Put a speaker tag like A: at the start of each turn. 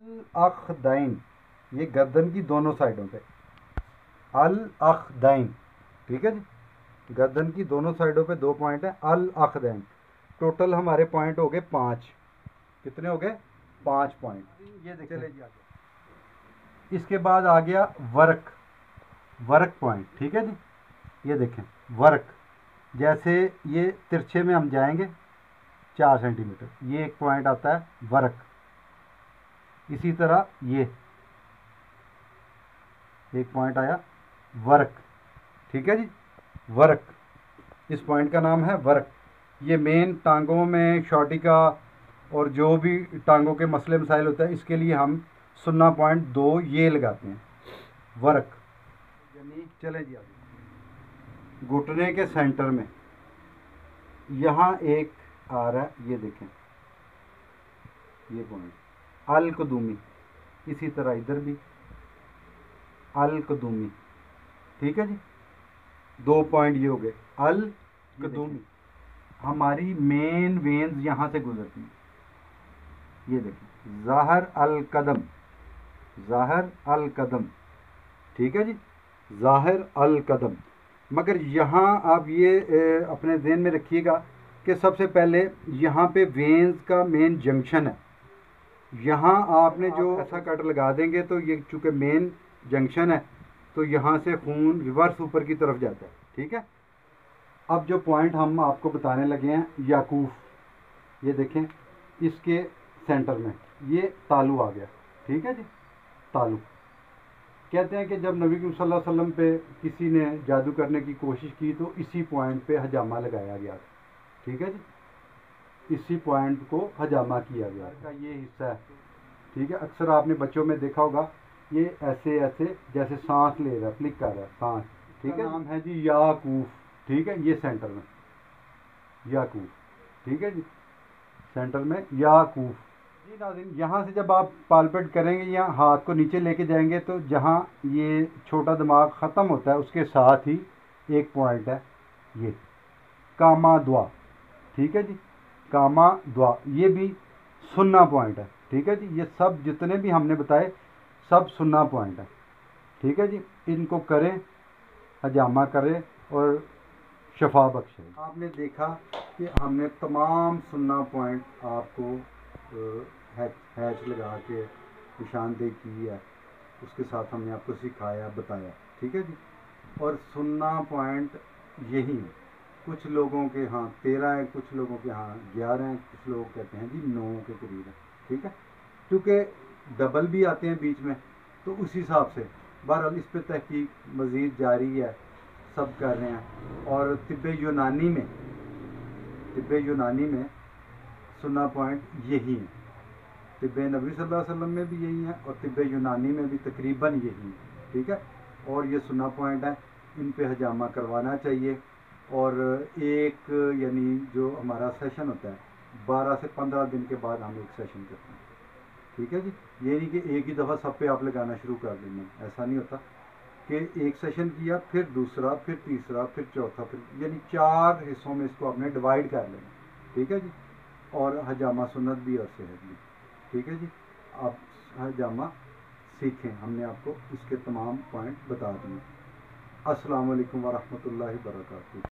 A: अखदैन, ये गर्दन की दोनों साइडों पे। अल अखदैन, ठीक है जी। गर्दन की दोनों साइडों पे 2 पॉइंट है। अल अखदैन, टोटल हमारे पॉइंट हो गए 5। कितने हो गए? 5 पॉइंट। ये देखिए, चले जी आगे। इसके बाद आ गया वर्क, वर्क पॉइंट, ठीक है जी। ये देखें वर्क, जैसे ये तिरछे में हम जाएंगे 4 सेंटीमीटर, ये एक पॉइंट आता है वर्क। इसी तरह ये एक पॉइंट आया वर्क, ठीक है जी। वर्क, इस पॉइंट का नाम है वर्क। ये मेन टांगों में शॉर्टिका और जो भी टांगों के मसले मसाइल होते हैं, इसके लिए हम 0.2 ये लगाते हैं वर्क। यानी चले जी आगे। घुटने के सेंटर में यहाँ एक आ रहा है, ये देखें, ये पॉइंट अल कदूमी। इसी तरह इधर भी अल कदूमी, ठीक है जी। 2 पॉइंट ये हो गए अल कदूमी। हमारी मेन वेन्स यहाँ से गुजरती हैं, ये देखिए ज़ाहर अल कदम, ज़ाहर अल कदम, ठीक है जी। ज़ाहिर अल कदम। मगर यहाँ आप ये अपने ज़हन में रखिएगा कि सबसे पहले यहाँ पे वेन्स का मेन जंक्शन है। यहाँ आपने जो ऐसा कट लगा देंगे तो ये चूँकि मेन जंक्शन है, तो यहाँ से खून रिवर्स ऊपर की तरफ जाता है, ठीक है। अब जो पॉइंट हम आपको बताने लगे हैं याकूफ, ये देखें इसके सेंटर में ये तालू आ गया, ठीक है जी। तालू कहते हैं कि जब नबी करीम सल्लल्लाहु अलैहि वसल्लम पे किसी ने जादू करने की कोशिश की तो इसी पॉइंट पे हजामा लगाया गया, ठीक है जी। इसी पॉइंट को हजामा किया गया का ये हिस्सा है, ठीक है। अक्सर आपने बच्चों में देखा होगा, ये ऐसे ऐसे जैसे सांस ले रहा है, फ्लिक कर रहा है सांस, ठीक है। नाम है जी याकूफ, ठीक है। ये सेंटर में याकूफ, ठीक है जी, सेंटर में याकूफ। जी नाज़रीन, यहाँ से जब आप पालपेट करेंगे या हाथ को नीचे लेके जाएंगे तो जहाँ ये छोटा दिमाग ख़त्म होता है उसके साथ ही एक पॉइंट है ये कामा दुआ, ठीक है जी। कामा दुआ ये भी सुन्ना पॉइंट है, ठीक है जी। ये सब जितने भी हमने बताए सब सुन्ना पॉइंट है, ठीक है जी। इनको करें, हजामा करें और शफा बख्शे। आपने देखा कि हमने तमाम सुन्ना पॉइंट आपको हैच लगा के निशानदेही की है, उसके साथ हमने आपको सिखाया, बताया, ठीक है जी। और सुन्ना पॉइंट यही है। कुछ लोगों के यहाँ 13 है, कुछ लोगों के यहाँ 11 हैं, कुछ लोग कहते हैं जी 9 के करीब है, ठीक है। क्योंकि डबल भी आते हैं बीच में, तो उस हिसाब से बहरहाल इस पर तहकीक मज़ीद जारी है, सब कर रहे हैं। और तिब्बे यूनानी में सुन्ना पॉइंट यही है। तिब्बे नबी सल्लल्लाहु अलैहि वसल्लम में भी यही है और तिब्बे यूनानी में भी तकरीबन यही है, ठीक है। और ये सुन्ना पॉइंट है, इन पे हजामा करवाना चाहिए। और एक यानी जो हमारा सेशन होता है 12 से 15 दिन के बाद हम एक सेशन करते हैं, ठीक है जी। ये नहीं कि एक ही दफ़ा सब पे आप लगाना शुरू कर देंगे, ऐसा नहीं होता कि एक सेशन किया फिर दूसरा फिर तीसरा फिर चौथा, फिर यानी 4 हिस्सों में इसको आपने डिवाइड कर लेना, ठीक है जी। और हजामा सुन्नत भी और सेहत भी, ठीक है जी। आप हजामा सीखें, हमने आपको इसके तमाम पॉइंट बता दिए। अस्सलाम वालेकुम वरहमतुल्लाहि वबरकातुहू।